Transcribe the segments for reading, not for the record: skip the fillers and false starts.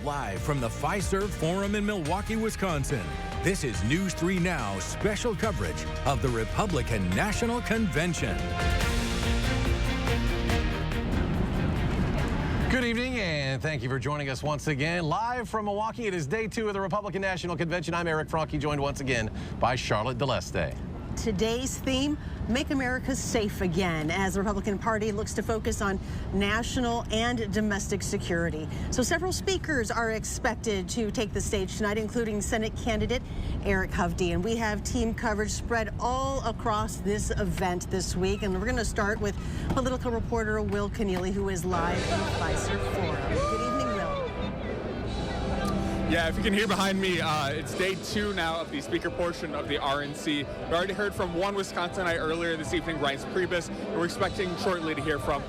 live from the Fiserv Forum in Milwaukee, Wisconsin. This is News 3 Now special coverage of the Republican National Convention. Good evening, and thank you for joining us once again. Live from Milwaukee, it is day 2 of the Republican National Convention. I'm Eric Franke, joined once again by Charlotte DeLeste. Today's theme, Make America Safe Again, as the Republican Party looks to focus on national and domestic security. So several speakers are expected to take the stage tonight, including Senate candidate Eric Hovde. And we have team coverage spread all across this event this week. And we're going to start with political reporter Will Keneally, who is live in the Fiserv Forum. Good evening, Will. Yeah, if you can hear behind me, it's day 2 now of the speaker portion of the RNC. We already heard from one Wisconsinite earlier this evening, Reince Priebus, and we're expecting shortly to hear from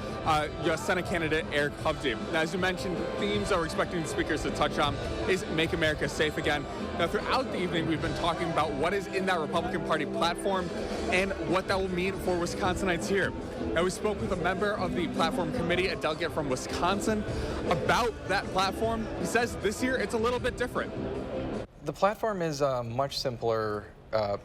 U.S. Senate candidate Eric Hovde. Now, as you mentioned, themes that we're expecting the speakers to touch on is Make America Safe Again. Now, throughout the evening, we've been talking about what is in that Republican Party platform and what that will mean for Wisconsinites here. Now, we spoke with a member of the platform committee, a delegate from Wisconsin, about that platform. He says this year it's a little bit different. The platform is a much simpler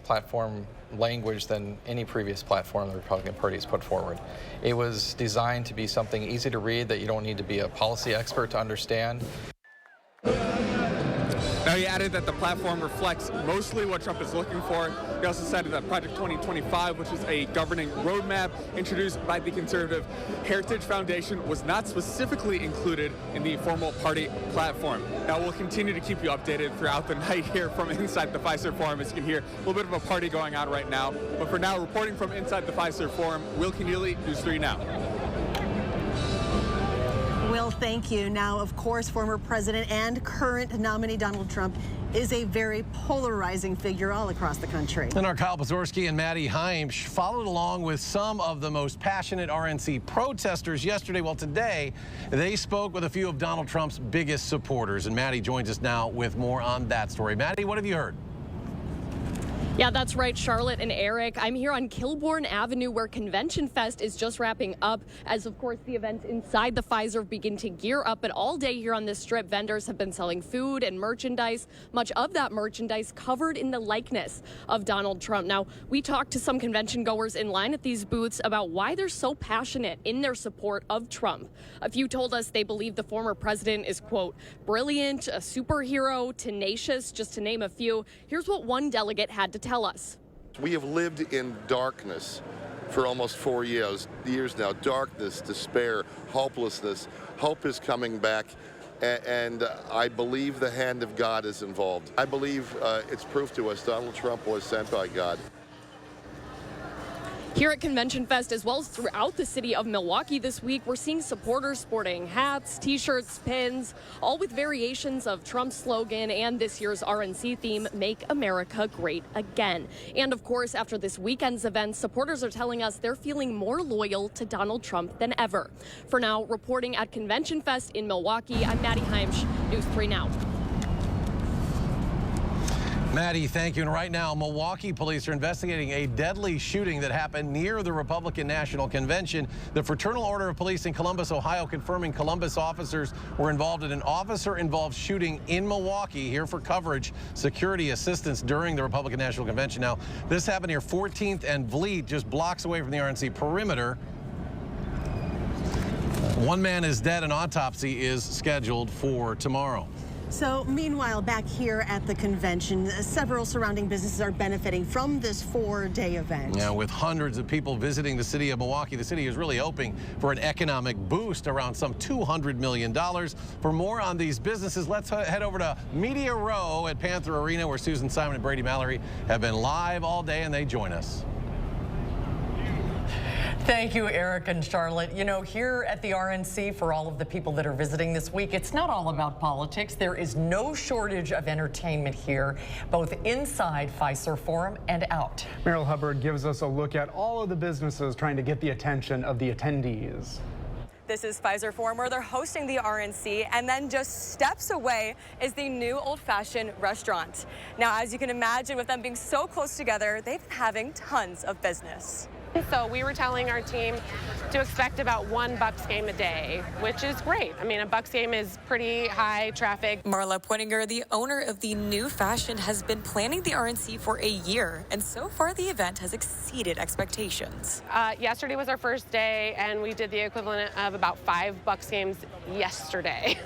platform language than any previous platform the Republican Party has put forward. It was designed to be something easy to read that you don't need to be a policy expert to understand. Now, he added that the platform reflects mostly what Trump is looking for. He also cited that Project 2025, which is a governing roadmap introduced by the conservative Heritage Foundation, was not specifically included in the formal party platform. Now, we'll continue to keep you updated throughout the night here from inside the Fiserv Forum. As you can hear, a little bit of a party going on right now. But for now, reporting from inside the Fiserv Forum, Will Keneally, News 3 Now. Will, thank you. Now, of course, former president and current nominee Donald Trump is a very polarizing figure all across the country. And our Kyle Pazorski and Maddie Heimsch followed along with some of the most passionate RNC protesters yesterday. Well, today, they spoke with a few of Donald Trump's biggest supporters. And Maddie joins us now with more on that story. Maddie, what have you heard? Yeah, that's right, Charlotte and Eric. I'm here on Kilbourne Avenue, where Convention Fest is just wrapping up, as of course the events inside the Fiserv begin to gear up. But all day here on this strip, vendors have been selling food and merchandise, much of that merchandise covered in the likeness of Donald Trump. Now, we talked to some convention goers in line at these booths about why they're so passionate in their support of Trump. A few told us they believe the former president is, quote, brilliant, a superhero, tenacious, just to name a few. Here's what one delegate had to tell us. We have lived in darkness for almost 4 years now. Darkness, despair, hopelessness. Hope is coming back, and I believe the hand of God is involved. I believe it's proof to us Donald Trump was sent by God. Here at Convention Fest, as well as throughout the city of Milwaukee this week, we're seeing supporters sporting hats, t-shirts, pins, all with variations of Trump's slogan and this year's RNC theme, Make America Great Again. And of course, after this weekend's events, supporters are telling us they're feeling more loyal to Donald Trump than ever. For now, reporting at Convention Fest in Milwaukee, I'm Maddie Heimsch, News 3 Now. Maddie, thank you. And right now, Milwaukee police are investigating a deadly shooting that happened near the Republican National Convention. The Fraternal Order of Police in Columbus, Ohio, confirming Columbus officers were involved in an officer-involved shooting in Milwaukee. Here for coverage, security assistance during the Republican National Convention. Now, this happened near 14th and Vliet, just blocks away from the RNC perimeter. One man is dead. An autopsy is scheduled for tomorrow. So meanwhile, back here at the convention, several surrounding businesses are benefiting from this 4-day event. Yeah, with hundreds of people visiting the city of Milwaukee, the city is really hoping for an economic boost around some $200 million. For more on these businesses, let's head over to Media Row at Panther Arena, where Susan Simon and Brady Mallory have been live all day, and they join us. Thank you, Eric and Charlotte. You know, here at the RNC, for all of the people that are visiting this week, it's not all about politics. There is no shortage of entertainment here, both inside Fiserv Forum and out. Meryl Hubbard gives us a look at all of the businesses trying to get the attention of the attendees. This is Fiserv Forum, where they're hosting the RNC, and then just steps away is the new old-fashioned restaurant. Now, as you can imagine, with them being so close together, they've been having tons of business. So we were telling our team to expect about one Bucks game a day, which is great. I mean, a Bucks game is pretty high traffic. Marla Pointinger, the owner of the new fashion, has been planning the RNC for a year, and so far the event has exceeded expectations. Yesterday was our first day, and we did the equivalent of about 5 Bucks games yesterday.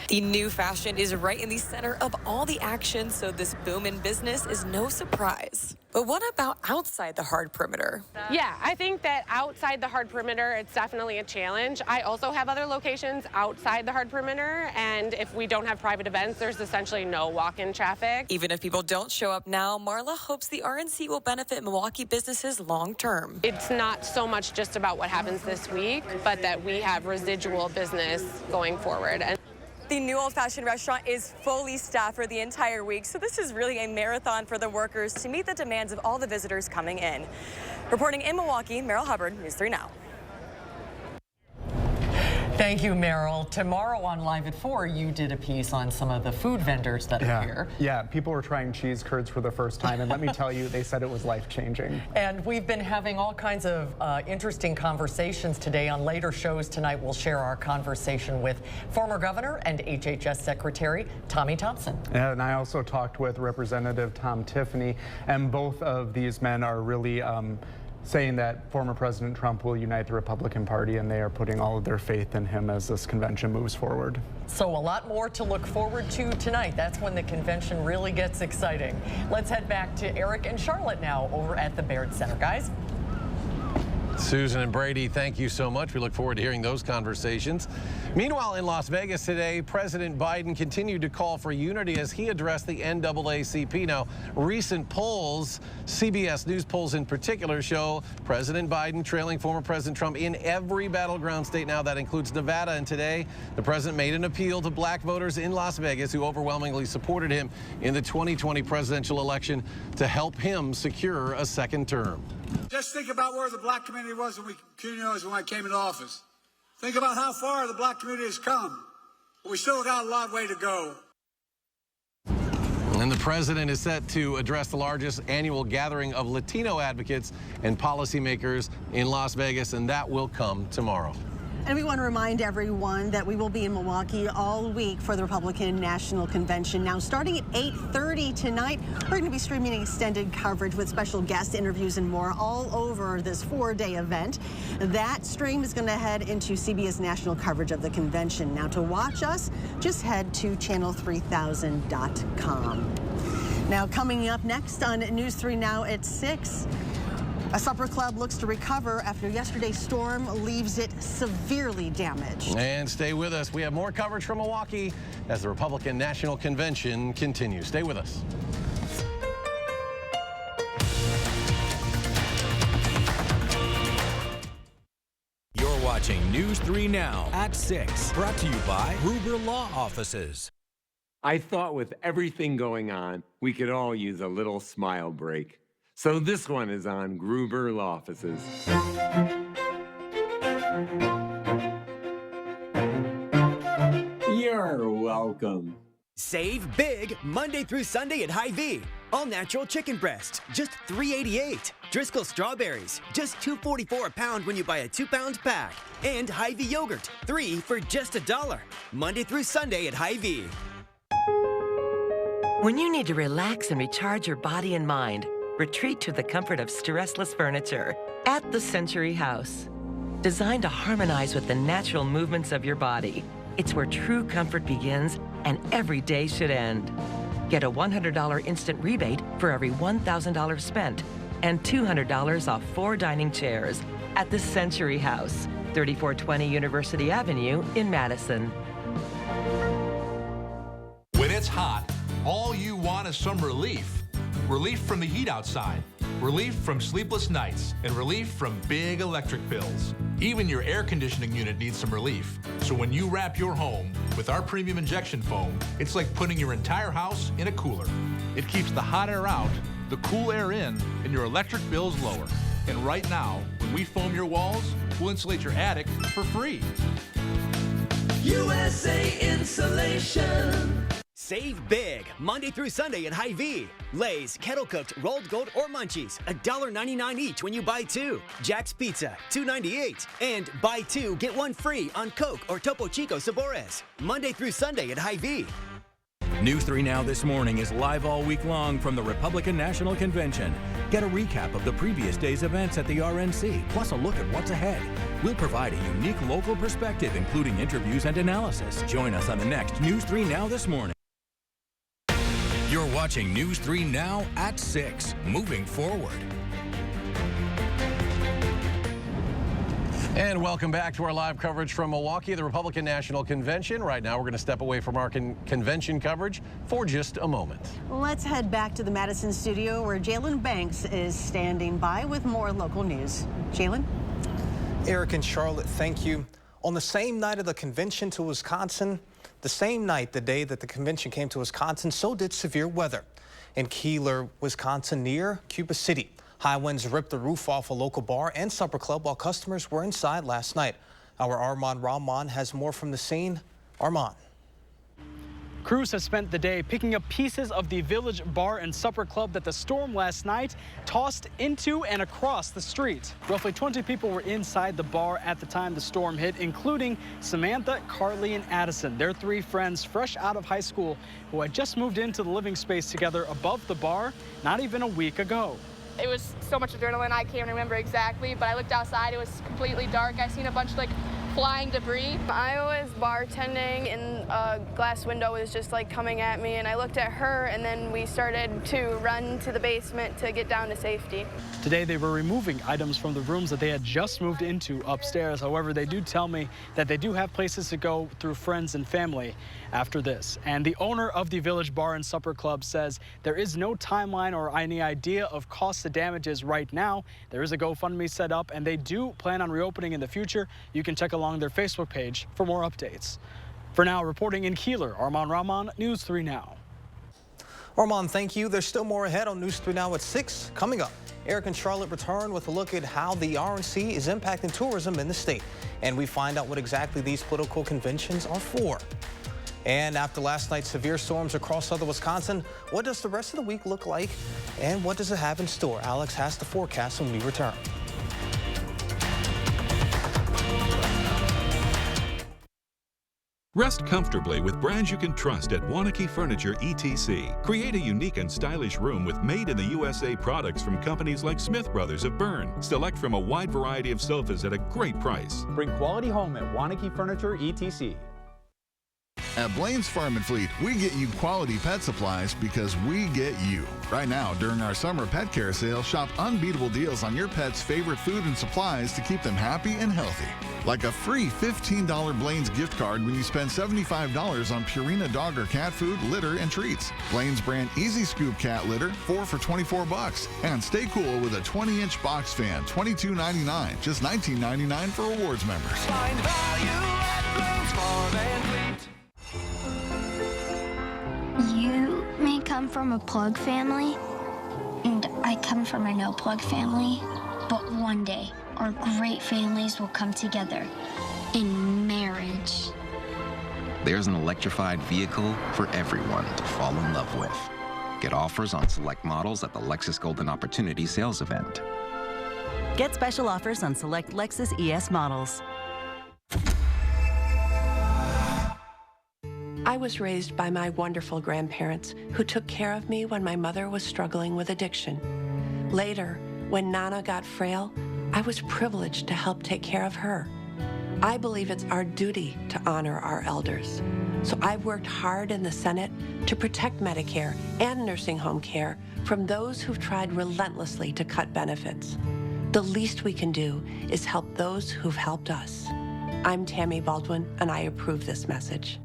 The new fashion is right in the center of all the action, so this boom in business is no surprise. But what about outside the hard perimeter? Yeah, I think that outside the hard perimeter, it's definitely a challenge. I also have other locations outside the hard perimeter, and if we don't have private events, there's essentially no walk-in traffic. Even if people don't show up now, Marla hopes the RNC will benefit Milwaukee businesses long term. It's not so much just about what happens this week, but that we have residual business going forward. And the new old-fashioned restaurant is fully staffed for the entire week, so this is really a marathon for the workers to meet the demands of all the visitors coming in. Reporting in Milwaukee, Meryl Hubbard, News 3 Now. Thank you, Meryl. Tomorrow on Live at 4, you did a piece on some of the food vendors that are here. Yeah, people were trying cheese curds for the first time, and let me tell you, they said it was life-changing. And we've been having all kinds of interesting conversations today. On later shows tonight, we'll share our conversation with former governor and HHS Secretary Tommy Thompson. Yeah, and I also talked with Representative Tom Tiffany, and both of these men are really saying that former President Trump will unite the Republican Party, and they are putting all of their faith in him as this convention moves forward. So a lot more to look forward to tonight. That's when the convention really gets exciting. Let's head back to Eric and Charlotte now over at the Baird Center. Guys. Susan and Brady, thank you so much. We look forward to hearing those conversations. Meanwhile, in Las Vegas today, President Biden continued to call for unity as he addressed the NAACP. Now, recent polls, CBS News polls in particular, show President Biden trailing former President Trump in every battleground state now. That includes Nevada. And today, the president made an appeal to black voters in Las Vegas who overwhelmingly supported him in the 2020 presidential election to help him secure a second term. Just think about where the black community was when I came into office. Think about how far the black community has come. But we still got a long way to go. And the president is set to address the largest annual gathering of Latino advocates and policymakers in Las Vegas, and that will come tomorrow. And we want to remind everyone that we will be in Milwaukee all week for the Republican National Convention. Now, starting at 8:30 tonight, we're going to be streaming extended coverage with special guest interviews and more all over this 4-day event. That stream is going to head into CBS national coverage of the convention. Now, to watch us, just head to channel3000.com. Now, coming up next on News 3 Now at 6. A supper club looks to recover after yesterday's storm leaves it severely damaged. And stay with us. We have more coverage from Milwaukee as the Republican National Convention continues. Stay with us. You're watching News 3 Now at 6, brought to you by Gruber Law Offices. I thought with everything going on, we could all use a little smile break. So this one is on Gruber Law Offices. You're welcome. Save big Monday through Sunday at Hy-Vee. All natural chicken breasts, just $3.88. Driscoll strawberries, just $2.44 a pound when you buy a 2-pound pack. And Hy-Vee yogurt, 3 for just $1. Monday through Sunday at Hy-Vee. When you need to relax and recharge your body and mind, retreat to the comfort of stressless furniture at the Century House. Designed to harmonize with the natural movements of your body, it's where true comfort begins and every day should end. Get a $100 instant rebate for every $1,000 spent and $200 off 4 dining chairs at the Century House, 3420 University Avenue in Madison. When it's hot, all you want is some relief. Relief from the heat outside, relief from sleepless nights, and relief from big electric bills. Even your air conditioning unit needs some relief. So when you wrap your home with our premium injection foam, it's like putting your entire house in a cooler. It keeps the hot air out, the cool air in, and your electric bills lower. And right now, when we foam your walls, we'll insulate your attic for free. USA Insulation. Save big Monday through Sunday at Hy-Vee. Lay's, kettle cooked, rolled gold, or munchies, $1.99 each when you buy 2. Jack's Pizza, $2.98. And buy 2, get 1 free on Coke or Topo Chico Sabores. Monday through Sunday at Hy-Vee. News 3 Now this morning is live all week long from the Republican National Convention. Get a recap of the previous day's events at the RNC, plus a look at what's ahead. We'll provide a unique local perspective, including interviews and analysis. Join us on the next News 3 Now this morning. You're watching News 3 Now at 6, moving forward. And welcome back to our live coverage from Milwaukee, the Republican National Convention. Right now, we're going to step away from our convention coverage for just a moment. Let's head back to the Madison studio where Jalen Banks is standing by with more local news. Jalen? Eric and Charlotte, thank you. On the same night of the convention to Wisconsin, the same night, the day that the convention came to Wisconsin, so did severe weather. In Keeler, Wisconsin, near Cuba City, high winds ripped the roof off a local bar and supper club while customers were inside last night. Our Armand Rahman has more from the scene. Armand. Crews have spent the day picking up pieces of the Village Bar and Supper Club that the storm last night tossed into and across the street. Roughly 20 people were inside the bar at the time the storm hit, including Samantha, Carly, and Addison. They're 3 friends fresh out of high school who had just moved into the living space together above the bar not even a week ago. It was so much adrenaline, I can't remember exactly, but I looked outside, it was completely dark. I seen a bunch of flying debris. I was bartending and a glass window was just coming at me, and I looked at her, and then we started to run to the basement to get down to safety. Today they were removing items from the rooms that they had just moved into upstairs. However, they do tell me that they do have places to go through friends and family after this. And the owner of the Village Bar and Supper Club says there is no timeline or any idea of cost of damages right now. There is a GoFundMe set up, and they do plan on reopening in the future. You can check along their Facebook page for more updates. For now, reporting in Keeler, Armand Rahman, News 3 Now. Armand, thank you. There's still more ahead on News 3 Now at 6. Coming up, Eric and Charlotte return with a look at how the RNC is impacting tourism in the state. And we find out what exactly these political conventions are for. And after last night's severe storms across southern Wisconsin, what does the rest of the week look like? And what does it have in store? Alex has the forecast when we return. Rest comfortably with brands you can trust at Waunakee Furniture ETC. Create a unique and stylish room with made-in-the-USA products from companies like Smith Brothers of Bern. Select from a wide variety of sofas at a great price. Bring quality home at Waunakee Furniture ETC. At Blaine's Farm and Fleet, we get you quality pet supplies because we get you. Right now, during our summer pet care sale, shop unbeatable deals on your pet's favorite food and supplies to keep them happy and healthy. Like a free $15 Blaine's gift card when you spend $75 on Purina dog or cat food, litter, and treats. Blaine's brand Easy Scoop cat litter, 4 for $24. And stay cool with a 20-inch box fan, $22.99, just $19.99 for rewards members. Find value at Blaine's Farm and Fleet. You may come from a plug family, and I come from a no-plug family, but one day our great families will come together in marriage. There's an electrified vehicle for everyone to fall in love with. Get offers on select models at the Lexus Golden Opportunity sales event. Get special offers on select Lexus ES models. I was raised by my wonderful grandparents who took care of me when my mother was struggling with addiction. Later, when Nana got frail, I was privileged to help take care of her. I believe it's our duty to honor our elders. So I've worked hard in the Senate to protect Medicare and nursing home care from those who've tried relentlessly to cut benefits. The least we can do is help those who've helped us. I'm Tammy Baldwin, and I approve this message.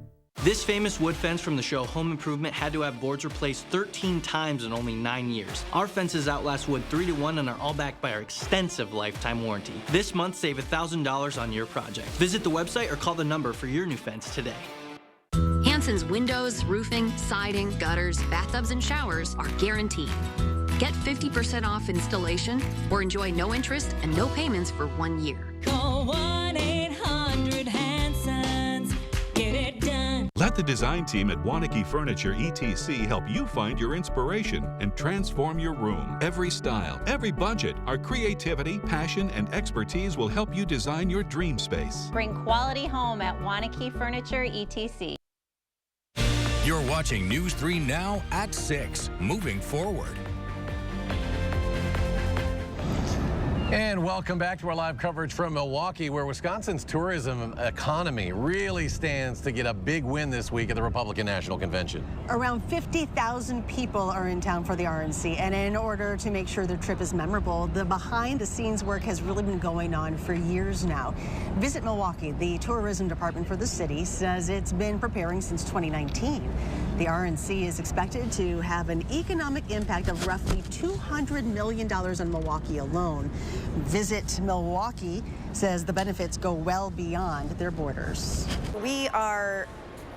This famous wood fence from the show Home Improvement had to have boards replaced 13 times in only 9 years. Our fences outlast wood 3 to 1 and are all backed by our extensive lifetime warranty. This month, save $1,000 on your project. Visit the website or call the number for your new fence today. Hanson's windows, roofing, siding, gutters, bathtubs, and showers are guaranteed. Get 50% off installation or enjoy no interest and no payments for 1 year. Call 1-800-HANSONS. Get it done. Let Let the design team at Wanakee Furniture ETC help you find your inspiration and transform your room. Every style, every budget, our creativity, passion, and expertise will help you design your dream space. Bring quality home at Wanakee Furniture ETC. You're watching News 3 Now at 6, moving forward. And welcome back to our live coverage from Milwaukee, where Wisconsin's tourism economy really stands to get a big win this week at the Republican National Convention. Around 50,000 people are in town for the RNC, and in order to make sure their trip is memorable, the behind-the-scenes work has really been going on for years now. Visit Milwaukee. The tourism department for the city says it's been preparing since 2019. The RNC is expected to have an economic impact of roughly $200 million on Milwaukee alone. Visit Milwaukee says the benefits go well beyond their borders. We are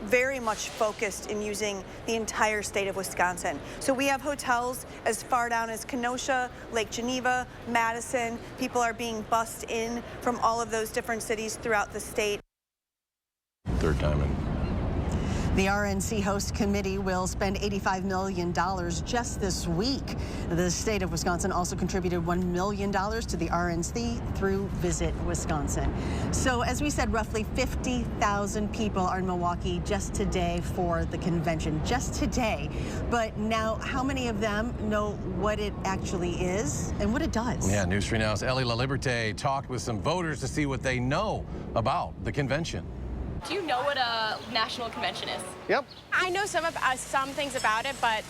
very much focused in using the entire state of Wisconsin. So we have hotels as far down as Kenosha, Lake Geneva, Madison. People are being bussed in from all of those different cities throughout the state. Third time in. The RNC host committee will spend $85 million just this week. The state of Wisconsin also contributed $1 million to the RNC through Visit Wisconsin. So as we said, roughly 50,000 people are in Milwaukee just today for the convention, just today. But now, how many of them know what it actually is and what it does? Yeah, News 3 Now's Ellie LaLiberte talked with some voters to see what they know about the convention. Do you know what a national convention is? Yep. I know some things about it, but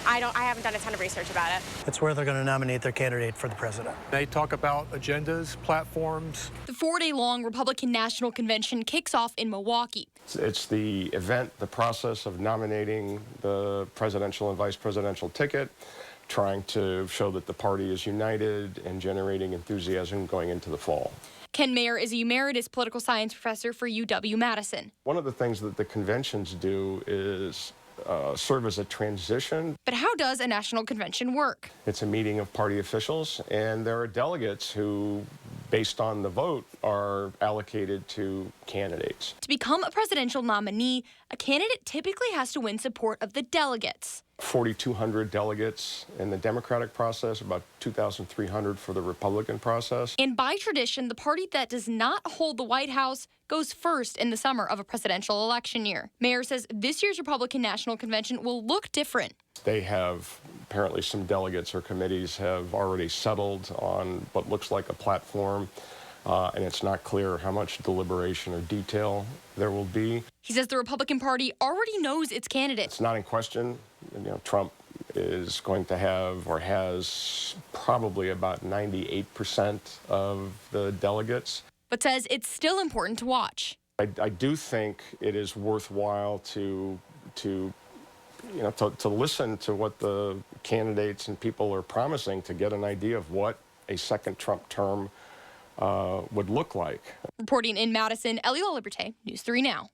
I haven't done a ton of research about it. It's where they're going to nominate their candidate for the president. They talk about agendas, platforms. The 4-day-long Republican National Convention kicks off in Milwaukee. It's the event, the process of nominating the presidential and vice presidential ticket, trying to show that the party is united and generating enthusiasm going into the fall. Ken Mayer is a emeritus political science professor for UW-Madison. One of the things that the conventions do is serve as a transition. But how does a national convention work? It's a meeting of party officials, and there are delegates who, based on the vote, are allocated to candidates. To become a presidential nominee, a candidate typically has to win support of the delegates. 4,200 delegates in the Democratic process, about 2,300 for the Republican process. And by tradition, the party that does not hold the White House goes first in the summer of a presidential election year. Mayer says this year's Republican National Convention will look different. They have, apparently some delegates or committees have already settled on what looks like a platform, and it's not clear how much deliberation or detail there will be. He says the Republican Party already knows its candidate. It's not in question. Trump is going to have, or has, probably about 98% of the delegates. But says it's still important to watch. I do think it is worthwhile to listen to what the candidates and people are promising to get an idea of what a second Trump term would look like. Reporting in Madison, Ellie LaLiberte, News 3 Now.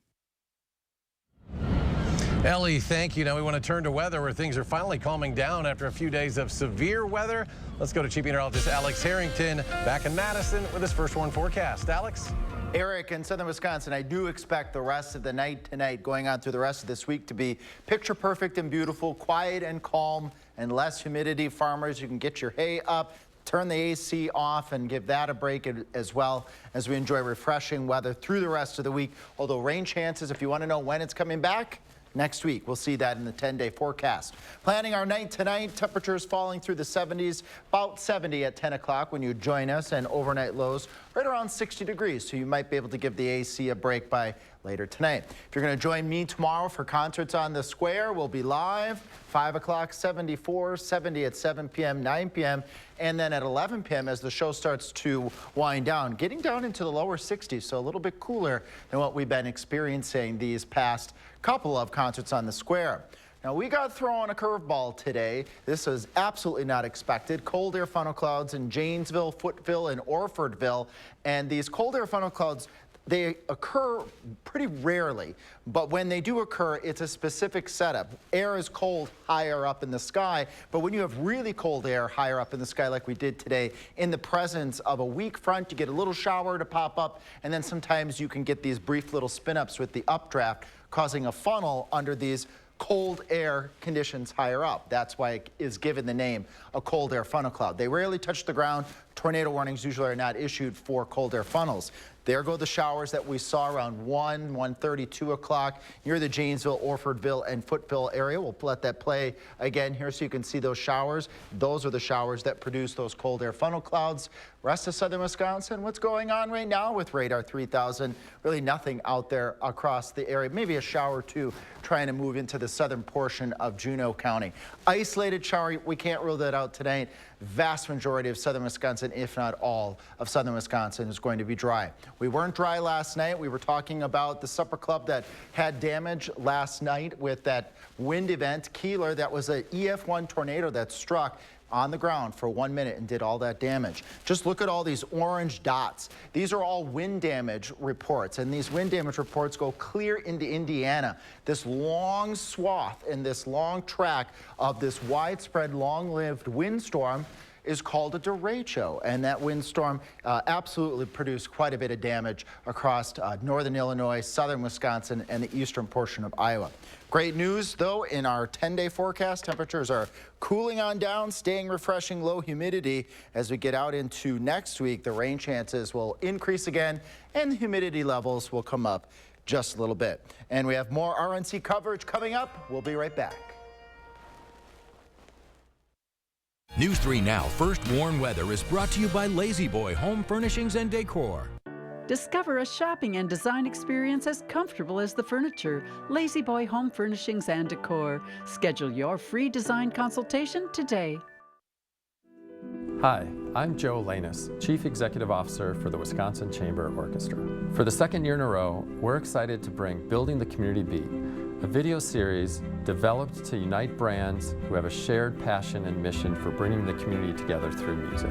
Ellie, thank you. Now we want to turn to weather, where things are finally calming down after a few days of severe weather. Let's go to Chief Meteorologist Alex Harrington back in Madison with his first warn forecast. Alex? Eric, in southern Wisconsin, I do expect the rest of the night tonight, going on through the rest of this week, to be picture perfect and beautiful, quiet and calm, and less humidity. Farmers, you can get your hay up, turn the AC off, and give that a break as well as we enjoy refreshing weather through the rest of the week. Although rain chances, if you want to know when it's coming back, next week. We'll see that in the 10-day forecast. Planning our night tonight, temperatures falling through the 70s, about 70 at 10 o'clock when you join us, and overnight lows right around 60 degrees. So you might be able to give the AC a break by later tonight. If you're going to join me tomorrow for Concerts on the Square, we'll be live 5 o'clock, 74, 70 at 7 p.m., 9 p.m., and then at 11 p.m. as the show starts to wind down, getting down into the lower 60s, so a little bit cooler than what we've been experiencing these past couple of Concerts on the Square. Now, we got thrown a curveball today. This was absolutely not expected. Cold air funnel clouds in Janesville, Footville, and Orfordville. And these cold air funnel clouds They occur pretty rarely, but when they do occur, it's a specific setup. Air is cold higher up in the sky, but when you have really cold air higher up in the sky like we did today, in the presence of a weak front, you get a little shower to pop up, and then sometimes you can get these brief little spin-ups with the updraft, causing a funnel under these cold air conditions higher up. That's why it is given the name a cold air funnel cloud. They rarely touch the ground. Tornado warnings usually are not issued for cold air funnels. There go the showers that we saw around 1:30, 2 o'clock near the Janesville, Orfordville, and Footville area. We'll let that play again here so you can see those showers. Those are the showers that produce those cold air funnel clouds. Rest of southern Wisconsin, what's going on right now with radar 3000? Really nothing out there across the area. Maybe a shower or two trying to move into the southern portion of Juneau County. Isolated shower, we can't rule that out tonight. Vast majority of southern Wisconsin, if not all of southern Wisconsin, is going to be dry. We weren't dry last night. We were talking about the supper club that had damage last night with that wind event, Keeler. That was an EF1 tornado that struck on the ground for 1 minute and did all that damage. Just look at all these orange dots. These are all wind damage reports, and these wind damage reports go clear into Indiana. This long swath and this long track of this widespread, long-lived windstorm is called a derecho, and that windstorm absolutely produced quite a bit of damage across northern Illinois, southern Wisconsin, and the eastern portion of Iowa. Great news, though, in our 10-day forecast, temperatures are cooling on down, staying refreshing, low humidity. As we get out into next week, the rain chances will increase again, and the humidity levels will come up just a little bit. And we have more RNC coverage coming up. We'll be right back. News 3 Now First Warn Weather is brought to you by Lazy Boy Home Furnishings and Decor. Discover a shopping and design experience as comfortable as the furniture. Lazy Boy Home Furnishings and Decor. Schedule your free design consultation today. Hi, I'm Joe Lanus, Chief Executive Officer for the Wisconsin Chamber Orchestra. For the second year in a row, we're excited to bring Building the Community Beat, a video series developed to unite brands who have a shared passion and mission for bringing the community together through music.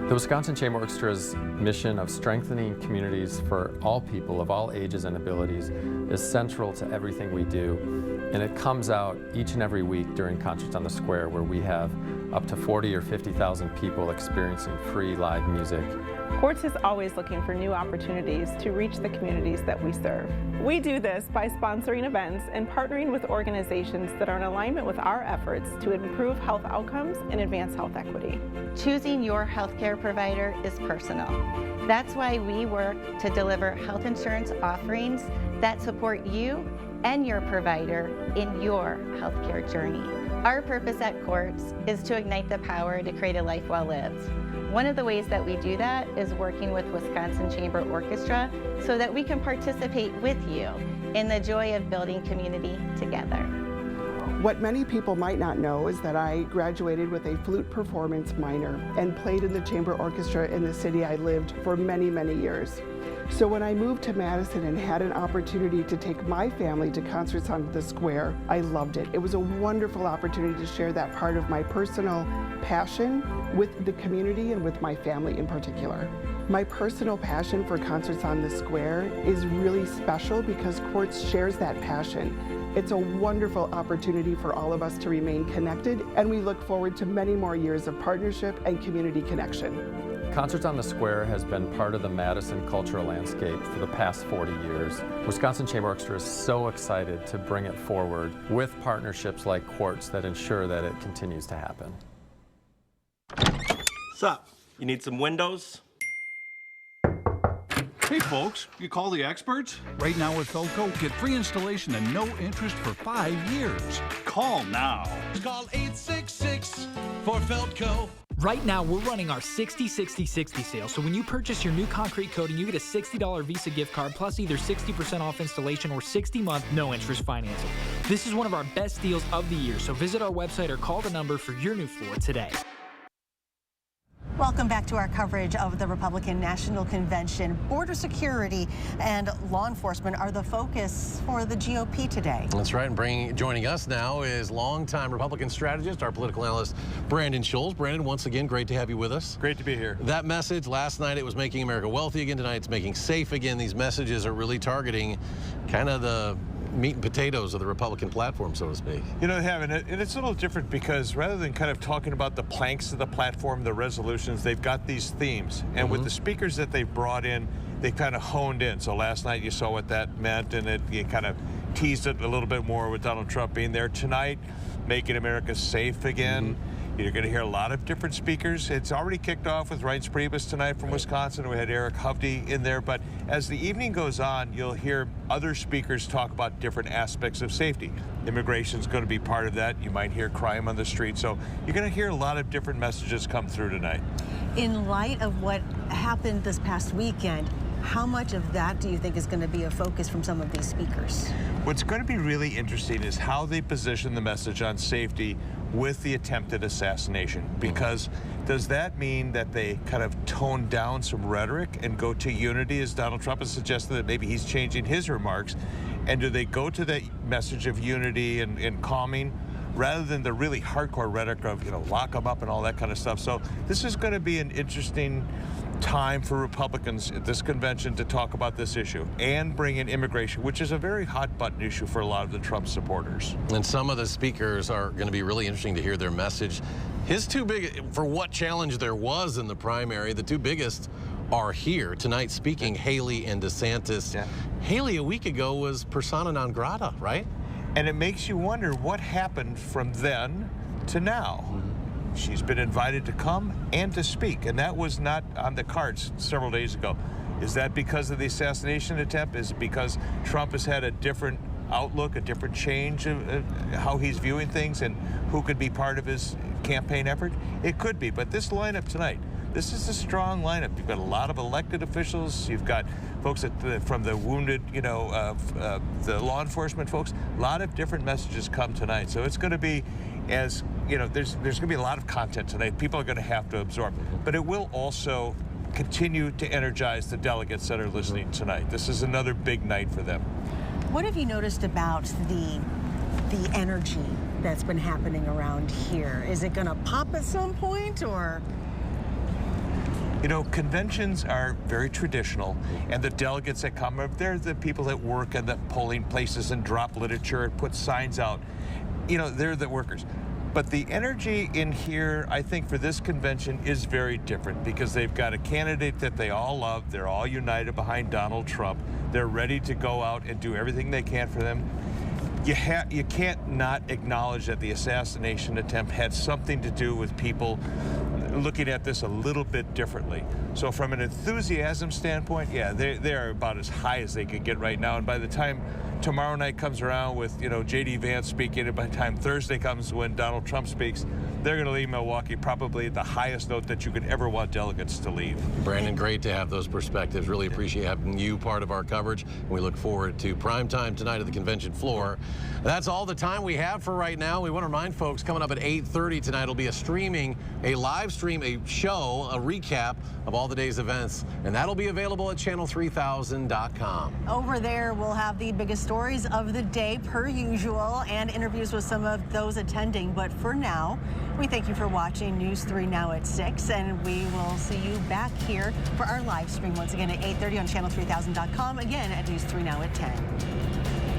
The Wisconsin Chamber Orchestra's mission of strengthening communities for all people of all ages and abilities is central to everything we do, and it comes out each and every week during Concerts on the Square, where we have up to 40 or 50,000 people experiencing free live music. Quartz is always looking for new opportunities to reach the communities that we serve. We do this by sponsoring events and partnering with organizations that are in alignment with our efforts to improve health outcomes and advance health equity. Choosing your healthcare provider is personal. That's why we work to deliver health insurance offerings that support you and your provider in your healthcare journey. Our purpose at Quartz is to ignite the power to create a life well lived. One of the ways that we do that is working with Wisconsin Chamber Orchestra so that we can participate with you in the joy of building community together. What many people might not know is that I graduated with a flute performance minor and played in the chamber orchestra in the city I lived for many, many years. So when I moved to Madison and had an opportunity to take my family to Concerts on the Square, I loved it. It was a wonderful opportunity to share that part of my personal passion with the community and with my family in particular. My personal passion for Concerts on the Square is really special because Quartz shares that passion. It's a wonderful opportunity for all of us to remain connected, and we look forward to many more years of partnership and community connection. Concerts on the Square has been part of the Madison cultural landscape for the past 40 years. Wisconsin Chamber Orchestra is so excited to bring it forward with partnerships like Quartz that ensure that it continues to happen. What's up? You need some windows? Hey folks, you call the experts? Right now with Felco, get free installation and no interest for 5 years. Call now. Call 866 for Felco. Right now, we're running our 60-60-60 sale. So when you purchase your new concrete coating, you get a $60 Visa gift card plus either 60% off installation or 60-month no interest financing. This is one of our best deals of the year. So visit our website or call the number for your new floor today. Welcome back to our coverage of the Republican National Convention. Border security and law enforcement are the focus for the GOP today. That's right. And joining us now is longtime Republican strategist, our political analyst, Brandon Scholes. Brandon, once again, great to have you with us. Great to be here. That message last night, it was making America wealthy again. Tonight, it's making safe again. These messages are really targeting kind of the meat and potatoes of the Republican platform, so to speak. You know, they have, and it's a little different because rather than kind of talking about the planks of the platform, the resolutions, they've got these themes. And with the speakers that they've brought in, they kind of honed in. So last night you saw what that meant, and you kind of teased it a little bit more with Donald Trump being there. Tonight, making America safe again. You're going to hear a lot of different speakers. It's already kicked off with Reince Priebus tonight from Wisconsin. We had Eric Hovde in there. But as the evening goes on, you'll hear other speakers talk about different aspects of safety. Immigration is going to be part of that. You might hear crime on the street. So you're going to hear a lot of different messages come through tonight. In light of what happened this past weekend, how much of that do you think is going to be a focus from some of these speakers? What's going to be really interesting is how they position the message on safety with the attempted assassination. Because does that mean that they kind of tone down some rhetoric and go to unity, as Donald Trump has suggested that maybe he's changing his remarks? And do they go to that message of unity and calming, rather than the really hardcore rhetoric of, you know, lock them up and all that kind of stuff? So this is going to be an interesting time for Republicans at this convention to talk about this issue and bring in immigration, which is a very hot button issue for a lot of the Trump supporters. And some of the speakers are going to be really interesting to hear their message. His two big, for what challenge there was in the primary, the two biggest are here tonight speaking, Haley and DeSantis. Haley a week ago was persona non grata, right? And it makes you wonder what happened from then to now. She's been invited to come and to speak, and that was not on the cards several days ago. Is that because of the assassination attempt? Is it because Trump has had a different outlook, a different change of how he's viewing things and who could be part of his campaign effort? It could be, but this lineup tonight, this is a strong lineup. You've got a lot of elected officials. You've got folks from the wounded, you know, the law enforcement folks. A lot of different messages come tonight. So it's going to be, as you know, there's going to be a lot of content tonight. People are going to have to absorb. But it will also continue to energize the delegates that are listening tonight. This is another big night for them. What have you noticed about the energy that's been happening around here? Is it going to pop at some point, or? You know, conventions are very traditional, and the delegates that come, they're the people that work in the polling places and drop literature and put signs out. You know, they're the workers. But the energy in here, I think, for this convention is very different because they've got a candidate that they all love. They're all united behind Donald Trump. They're ready to go out and do everything they can for them. You can't not acknowledge that the assassination attempt had something to do with people looking at this a little bit differently. So from an enthusiasm standpoint, yeah, they are about as high as they could get right now. And by the time tomorrow night comes around with, you know, J.D. Vance speaking, and by the time Thursday comes when Donald Trump speaks, they're going to leave Milwaukee probably at the highest note that you could ever want delegates to leave. Brandon, great to have those perspectives. Really appreciate having you part of our coverage. We look forward to prime time tonight at the convention floor. That's all the time we have for right now. We want to remind folks, coming up at 8:30 tonight will be a live stream, a show, a recap of all the day's events, and that'll be available at channel3000.com. Over there, we'll have the biggest stories of the day per usual and interviews with some of those attending. But for now, we thank you for watching News 3 Now at 6, and we will see you back here for our live stream once again at 8:30 on channel3000.com, again at News 3 Now at 10.